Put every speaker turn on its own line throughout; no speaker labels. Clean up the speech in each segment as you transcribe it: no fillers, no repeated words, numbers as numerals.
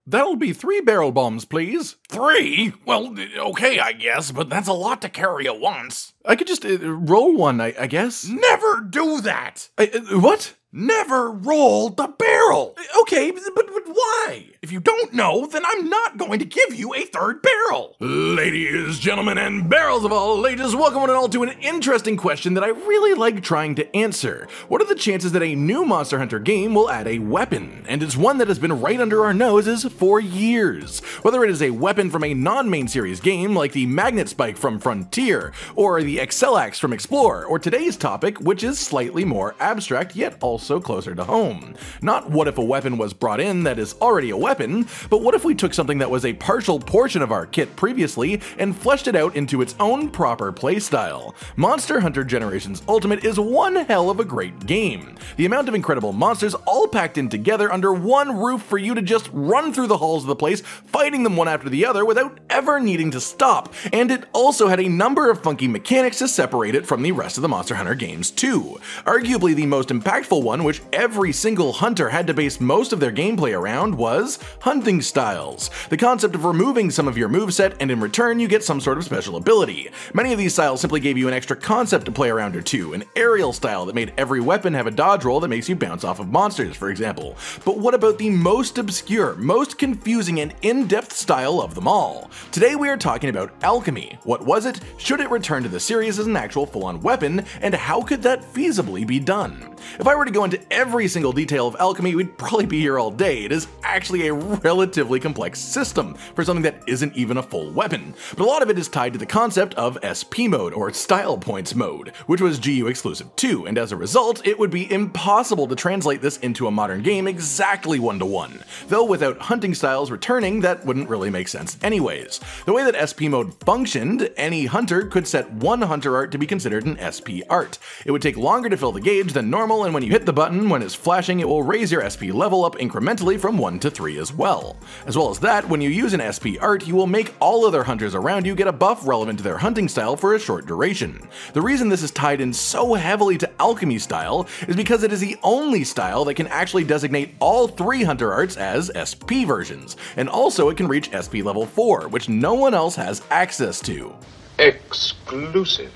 That'll be 3 barrel bombs, please.
3? Well, okay, I guess, but that's a lot to carry at once.
I could just roll one, I guess.
Never do that!
What?
Never roll the barrel!
Okay, but why?
If you don't know, then I'm not going to give you a 3rd barrel.
Ladies, gentlemen, and barrels of all ages, welcome one and all to an interesting question that I really like trying to answer. What are the chances that a new Monster Hunter game will add a weapon? And it's one that has been right under our noses for years. Whether it is a weapon from a non-main series game like the Magnet Spike from Frontier, or the Excel Axe from Explore, or today's topic, which is slightly more abstract yet also closer to home. Not what if a weapon was brought in that is already a weapon, but what if we took something that was a partial portion of our kit previously and fleshed it out into its own proper playstyle. Monster Hunter Generations Ultimate is one hell of a great game. The amount of incredible monsters all packed in together under one roof for you to just run through the halls of the place, fighting them one after the other without ever needing to stop. And it also had a number of funky mechanics to separate it from the rest of the Monster Hunter games too. Arguably the most impactful one, which every single hunter had to base most of their gameplay around, was hunting styles. The concept of removing some of your moveset and in return you get some sort of special ability. Many of these styles simply gave you an extra concept to play around or two, an aerial style that made every weapon have a dodge roll that makes you bounce off of monsters, for example. But what about the most obscure, most confusing and in-depth style of them all? Today we are talking about Alchemy. What was it? Should it return to the series as an actual full-on weapon? And how could that feasibly be done? If I were to go into every single detail of Alchemy, we'd probably be here all day. It is actually a relatively complex system for something that isn't even a full weapon, but a lot of it is tied to the concept of SP mode, or style points mode, which was GU exclusive too, and as a result, it would be impossible to translate this into a modern game exactly one-to-one. Though without hunting styles returning, that wouldn't really make sense anyways. The way that SP mode functioned, any hunter could set one hunter art to be considered an SP art. It would take longer to fill the gauge than normal, and when you hit the button when it's flashing, it will raise your SP level up incrementally from 1 to 3 as well. As well as that, when you use an SP art, you will make all other hunters around you get a buff relevant to their hunting style for a short duration. The reason this is tied in so heavily to Alchemy Style is because it is the only style that can actually designate all 3 hunter arts as SP versions, and also it can reach SP level 4, which no one else has access to.
Exclusive.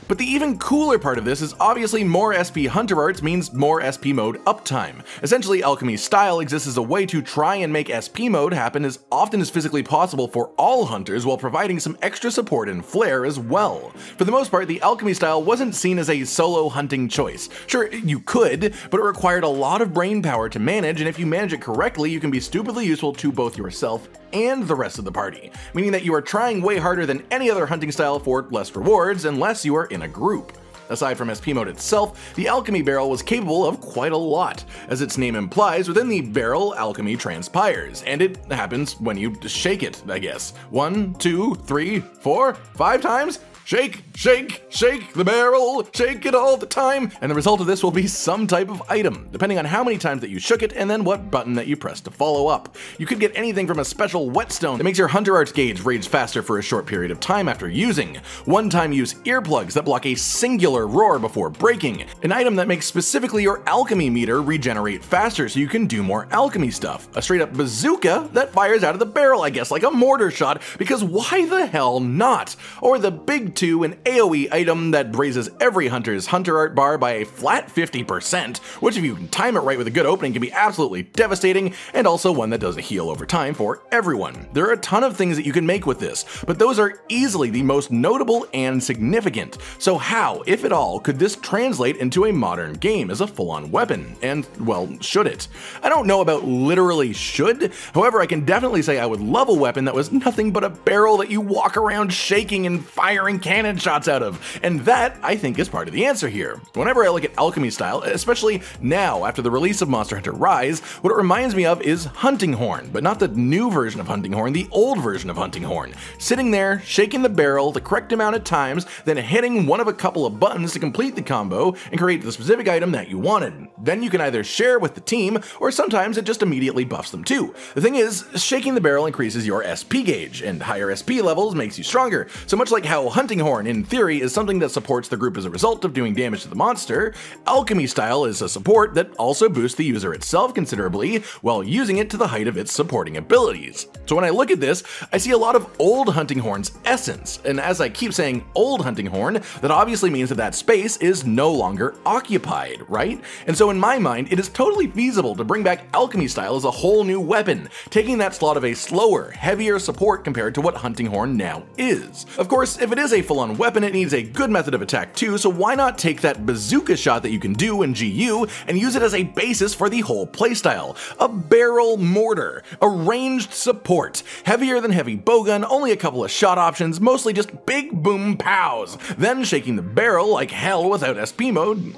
But the even cooler part of this is obviously more SP hunter arts means more SP mode uptime. Essentially, Alchemy Style exists as a way to try and make SP mode happen as often as physically possible for all hunters while providing some extra support and flair as well. For the most part, the Alchemy Style wasn't seen as a solo hunting choice. Sure, you could, but it required a lot of brain power to manage, and if you manage it correctly, you can be stupidly useful to both yourself and the rest of the party, meaning that you are trying way harder than any other hunting style for less rewards unless you are in a group. Aside from SP mode itself, the Alchemy Barrel was capable of quite a lot. As its name implies, within the barrel, alchemy transpires, and it happens when you shake it, I guess. 1, 2, 3, 4, 5 times? Shake, shake, shake the barrel, shake it all the time, and the result of this will be some type of item, depending on how many times that you shook it and then what button that you press to follow up. You could get anything from a special whetstone that makes your hunter arts gauge rage faster for a short period of time after using, one-time use earplugs that block a singular roar before breaking, an item that makes specifically your alchemy meter regenerate faster so you can do more alchemy stuff, a straight up bazooka that fires out of the barrel, I guess like a mortar shot, because why the hell not? Or the big 2, an AoE item that raises every hunter's hunter art bar by a flat 50%, which if you can time it right with a good opening can be absolutely devastating, and also one that does a heal over time for everyone. There are a ton of things that you can make with this, but those are easily the most notable and significant. So how, if at all, could this translate into a modern game as a full-on weapon? And, well, should it? I don't know about literally should, however I can definitely say I would love a weapon that was nothing but a barrel that you walk around shaking and firing cannon shots out of, and that, I think, is part of the answer here. Whenever I look at Alchemy Style, especially now after the release of Monster Hunter Rise, what it reminds me of is Hunting Horn, but not the new version of Hunting Horn, the old version of Hunting Horn. Sitting there, shaking the barrel the correct amount of times, then hitting one of a couple of buttons to complete the combo and create the specific item that you wanted. Then you can either share with the team, or sometimes it just immediately buffs them too. The thing is, shaking the barrel increases your SP gauge, and higher SP levels makes you stronger, so much like how Hunting Hunting Horn, in theory, is something that supports the group as a result of doing damage to the monster. Alchemy Style is a support that also boosts the user itself considerably while using it to the height of its supporting abilities. So when I look at this, I see a lot of old Hunting Horn's essence, and as I keep saying old Hunting Horn, that obviously means that that space is no longer occupied, right? And so in my mind, it is totally feasible to bring back Alchemy Style as a whole new weapon, taking that slot of a slower, heavier support compared to what Hunting Horn now is. Of course, if it is a full-on weapon, it needs a good method of attack too, so why not take that bazooka shot that you can do in GU and use it as a basis for the whole playstyle? A barrel mortar, a ranged support, heavier than heavy bowgun, only a couple of shot options, mostly just big boom pows, then shaking the barrel like hell without SP mode.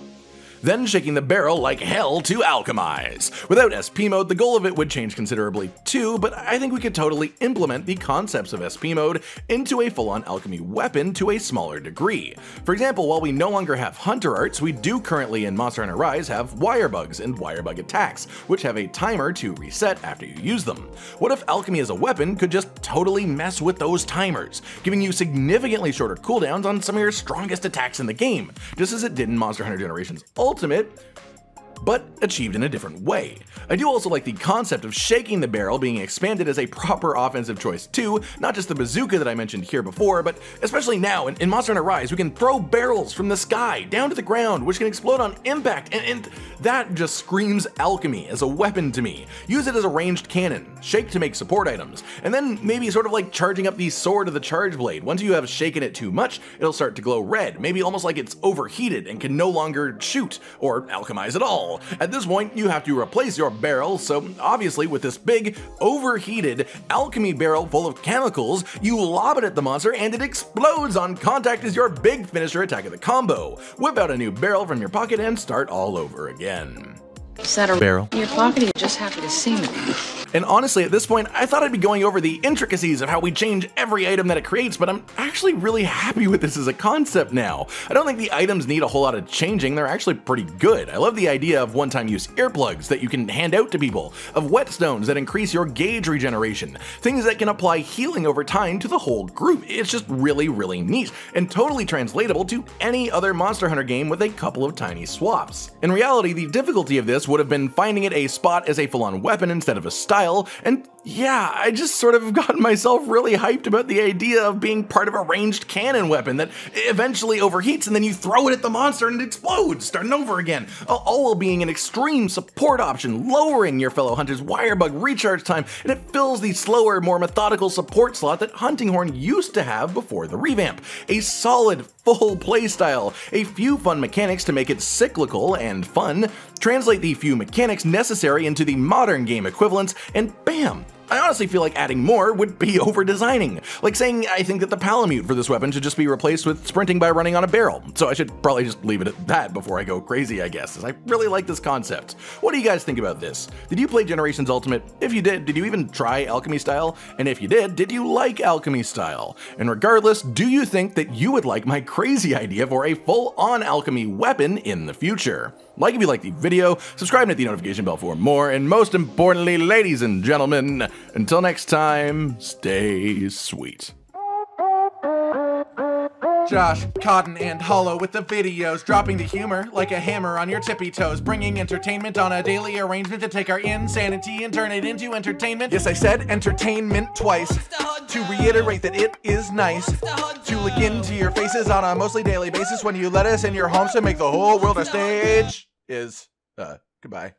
Then shaking the barrel like hell to alchemize. Without SP mode, the goal of it would change considerably too, but I think we could totally implement the concepts of SP mode into a full-on alchemy weapon to a smaller degree. For example, while we no longer have hunter arts, we do currently in Monster Hunter Rise have wire bugs and wire bug attacks, which have a timer to reset after you use them. What if alchemy as a weapon could just totally mess with those timers, giving you significantly shorter cooldowns on some of your strongest attacks in the game, just as it did in Monster Hunter Generations Ultimate, but achieved in a different way. I do also like the concept of shaking the barrel being expanded as a proper offensive choice too, not just the bazooka that I mentioned here before, but especially now in Monster Hunter Rise, we can throw barrels from the sky down to the ground, which can explode on impact, and that just screams alchemy as a weapon to me. Use it as a ranged cannon, shake to make support items, and then maybe sort of like charging up the sword of the charge blade. Once you have shaken it too much, it'll start to glow red, maybe almost like it's overheated and can no longer shoot or alchemize at all. At this point, you have to replace your barrel, so obviously with this big, overheated alchemy barrel full of chemicals, you lob it at the monster and it explodes on contact as your big finisher attack of the combo. Whip out a new barrel from your pocket and start all over again.
Is that a
barrel
in your pocket? Or you just happy to see me?
And honestly, at this point, I thought I'd be going over the intricacies of how we change every item that it creates, but I'm actually really happy with this as a concept now. I don't think the items need a whole lot of changing, they're actually pretty good. I love the idea of one-time use earplugs that you can hand out to people, of whetstones that increase your gauge regeneration, things that can apply healing over time to the whole group. It's just really, really neat, and totally translatable to any other Monster Hunter game with a couple of tiny swaps. In reality, the difficulty of this would have been finding it a spot as a full-on weapon instead of a style, and yeah, I just sort of got myself really hyped about the idea of being part of a ranged cannon weapon that eventually overheats and then you throw it at the monster and it explodes, starting over again, all while being an extreme support option, lowering your fellow hunter's wire bug recharge time, and it fills the slower, more methodical support slot that Hunting Horn used to have before the revamp. A solid, full playstyle, a few fun mechanics to make it cyclical and fun, translate the few mechanics necessary into the modern game equivalents, and bam! I honestly feel like adding more would be over-designing. Like saying I think that the palamute for this weapon should just be replaced with sprinting by running on a barrel. So I should probably just leave it at that before I go crazy, I guess, as I really like this concept. What do you guys think about this? Did you play Generations Ultimate? If you did you even try Alchemy Style? And if you did you like Alchemy Style? And regardless, do you think that you would like my crazy idea for a full-on alchemy weapon in the future? Like if you liked the video, subscribe and hit the notification bell for more, and most importantly, ladies and gentlemen, until next time, stay sweet.
Josh, Cotton, and Hollow with the videos, dropping the humor like a hammer on your tippy toes, bringing entertainment on a daily arrangement to take our insanity and turn it into entertainment. Yes, I said entertainment twice, to reiterate that it is nice to look into your faces on a mostly daily basis when you let us in your homes to make the whole world a stage. Goodbye.